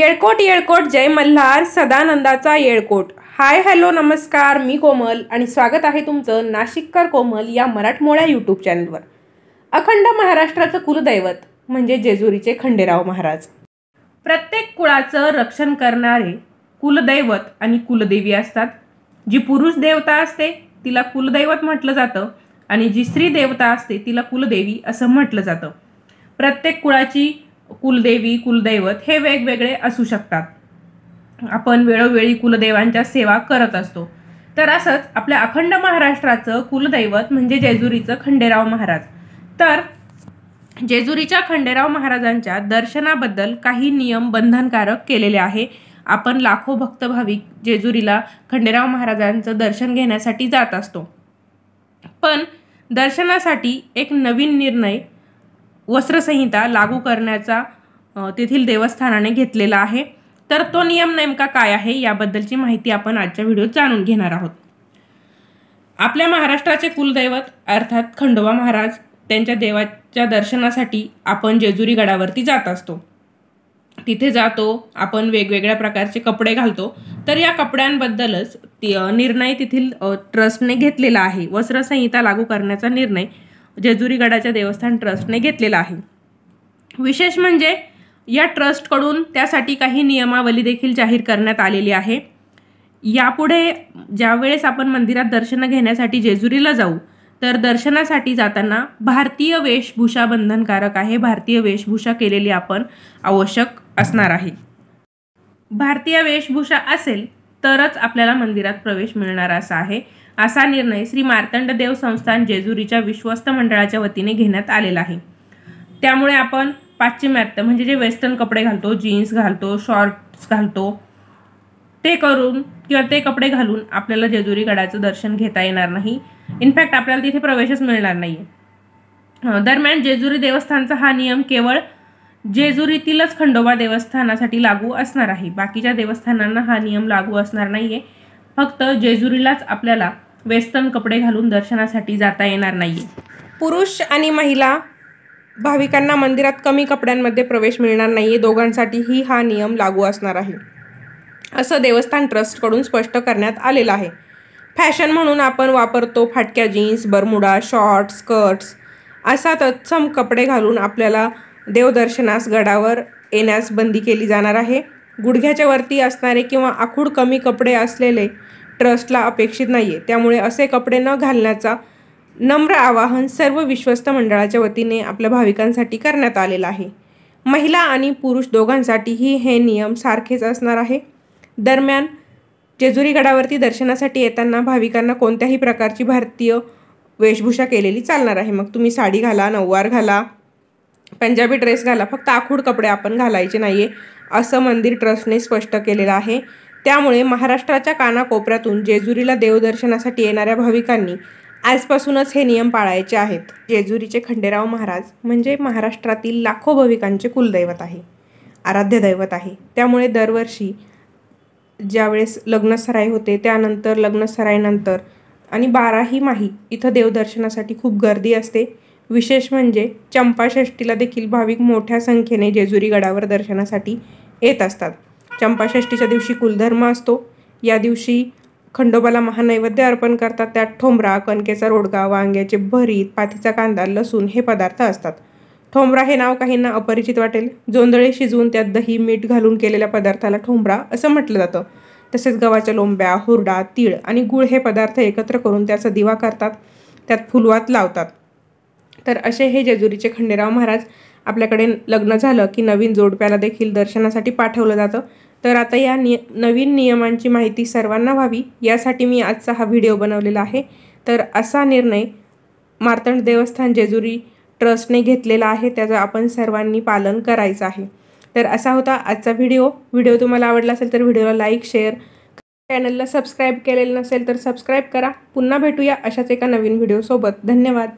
येळकोट येळकोट जय मल्हार सदानंदाचा येळकोट। हाय हॅलो नमस्कार, मी कोमल आणि स्वागत आहे तुमचं नाशिककर कोमल या मराठमोळ्या यूट्यूब चॅनलवर। अखंड महाराष्ट्राचं कुलदैवत म्हणजे जेजुरीचे खंडेराव महाराज। प्रत्येक कुळाचं रक्षण करणारे कुलदैवत आणि कुलदेवी असतात। जी पुरुष देवता असते तिला कुलदैवत म्हटलं जातं आणि जी स्त्री देवता असते तिला कुलदेवी असं म्हटलं जातं। प्रत्येक कुळाची कुलदेवी कुलदैवत हे वेगवेगळे असू शकतात। आपण वेळोवेळी कुलदेवांच्या सेवा करत असतो। तर असंच आपल्या अखंड महाराष्ट्राचं कुलदैवत म्हणजे जेजुरीचं खंडेराव महाराज। तर जेजुरीच्या खंडेराव महाराजांच्या दर्शनाबद्दल काही नियम बंधनकारक केलेले आहे। आपण लाखो भक्त भाविक जेजुरीला खंडेराव महाराजांचं दर्शन घेण्यासाठी जात असतो। पण दर्शनासाठी एक नवीन निर्णय वस्त्रसंहिता लागू करण्याचा तेथील देवस्थानाने घेतलेला आहे। तर तो नियम नेमका काय आहे याबद्दलची माहिती आपण आजच्या व्हिडिओत जाणून घेणार आहोत। आपल्या महाराष्ट्राचे कुलदैवत अर्थात खंडोबा महाराज त्यांच्या देवाच्या दर्शनासाठी आपण जेजुरी गडावरती जात असतो। तिथे जातो आपण वेगवेगळ्या प्रकारचे कपडे घालतो। तर या कपड्यांबद्दलच निर्णय तेथील ट्रस्टने घेतलेला आहे। वस्त्रसंहिता लागू करण्याचा निर्णय जेजुरी गडाच्या देवस्थान ट्रस्टने घेतलेला आहे। विशेष म्हणजे या ट्रस्टकडून त्यासाठी काही नियमावली देखील जाहीर करण्यात आलेली आहे। यापुढे ज्यावेळेस आपण मंदिरात दर्शन घेण्यासाठी जेजुरीला जाऊ तर दर्शनासाठी जाताना भारतीय वेशभूषा बंधनकारक आहे। भारतीय वेशभूषा केलेली आपण आवश्यक असणार आहे। भारतीय वेशभूषा असेल तरच आपल्याला मंदिरात प्रवेश मिळणार असा आहे। असा निर्णय श्री मार्तंड देव संस्थान जेजुरीच्या विश्वस्त मंडळाच्या वतीने घेण्यात आलेला आहे। त्यामुळे आपण पाश्चिमात्य म्हणजे जे वेस्टर्न कपडे घालतो, जीन्स घालतो, शॉर्ट्स घालतो, ते करून किंवा ते कपडे घालून आपल्याला जेजुरी गडाचं दर्शन घेता येणार नाही। इनफॅक्ट आपल्याला तिथे प्रवेशच मिळणार नाही। दरम्यान जेजुरी देवस्थानचा हा नियम केवळ जेजुरीतीलच खंडोबा देवस्थानासाठी लागू असणार आहे। बाकीच्या देवस्थानांना हा नियम लागू असणार नाहीये। फक्त जेजुरीलाच आपल्याला वेस्टर्न कपडे घालून दर्शनासाठी जाता येणार नाहीये। पुरुष आणि महिला भाविकांना मंदिरात कमी कपड्यांमध्ये प्रवेश मिळणार नाहीये। दोघांसाठीही हा नियम लागू असणार आहे असं देवस्थान ट्रस्टकडून स्पष्ट करण्यात आलेलं आहे। फॅशन म्हणून आपण वापरतो फाटक्या जीन्स, बरमुडा, शॉर्ट्स, स्कर्ट्स असा तत्सम कपडे घालून आपल्याला देवदर्शनास गडावर येण्यास बंदी केली जाणार आहे। गुडघ्याच्या वरती असणारे किंवा आखूड कमी कपडे असलेले ट्रस्टला अपेक्षित नाहीये। त्यामुळे असे कपडे न घालण्याचा नम्र आवाहन सर्व विश्वस्त मंडळाच्या वतीने आपल्या भाविकांसाठी करण्यात आलेला आहे। महिला आणि पुरुष दोघांसाठीही हे नियम सारखेच असणार आहे। दरम्यान जेजुरी गडावरती दर्शनासाठी येताना भाविकांना कोणत्याही प्रकारची भारतीय वेशभूषा केलेली चालणार आहे। मग तुम्ही साडी घाला, नऊवार घाला, पंजाबी ड्रेस घाला, फक्त आखूड कपडे आपण घालायचे नाहीये असं मंदिर ट्रस्टने स्पष्ट केलेलं आहे। त्यामुळे महाराष्ट्राच्या कानाकोपऱ्यातून जेजुरीला देवदर्शनासाठी येणाऱ्या भाविकांनी आजपासूनच हे नियम पाळायचे आहेत। जेजुरीचे खंडेराव महाराज म्हणजे महाराष्ट्रातील लाखो भाविकांचे कुलदैवत आहे, आराध्य दैवत आहे। त्यामुळे दरवर्षी ज्यावेळेस लग्नसराई होते त्यानंतर लग्नसराईनंतर आणि 12ही माही इथं देवदर्शनासाठी खूप गर्दी असते। विशेष म्हणजे चंपाषष्ठीला देखील भाविक मोठ्या संख्येने जेजुरी गडावर दर्शनासाठी येत असतात। चंपाषष्ठीच्या दिवशी कुलधर्म असतो। या दिवशी खंडोबाला महानैवेद्य अर्पण करतात। त्यात ठोंबरा, कणकेचा रोडगा, वांग्याचे भरीत, पाथीचा कांदा, लसूण हे पदार्थ असतात। ठोंबरा हे नाव काहींना अपरिचित वाटेल। जोंधळे शिजवून त्यात दही मीठ घालून केलेल्या पदार्थाला ठोंबरा असं म्हटलं जातं। तसेच गव्हाच्या लोंब्या, हुरडा, तीळ आणि गुळ हे पदार्थ एकत्र करून त्याचा दिवा करतात, त्यात फुलवात लावतात। तर असे हे जेजुरीचे खंडेराव महाराज। आपल्याकडे लग्न झालं की नवीन जोडप्याला देखील दर्शनासाठी पाठवलं जातं। तर आता या नवीन नियमांची माहिती सर्वांना व्हावी यासाठी मी आजचा हा व्हिडिओ बनवलेला आहे। तर असा निर्णय मार्तंड देवस्थान जेजुरी ट्रस्टने घेतलेला आहे, त्याचं आपण सर्वांनी पालन करायचं आहे। तर असा होता आजचा व्हिडिओ तुम्हाला आवडला असेल तर व्हिडिओला लाईक, शेअर, चॅनलला सबस्क्राईब केलेलं नसेल तर सबस्क्राईब करा। पुन्हा भेटूया अशाच एका नवीन व्हिडिओसोबत। धन्यवाद।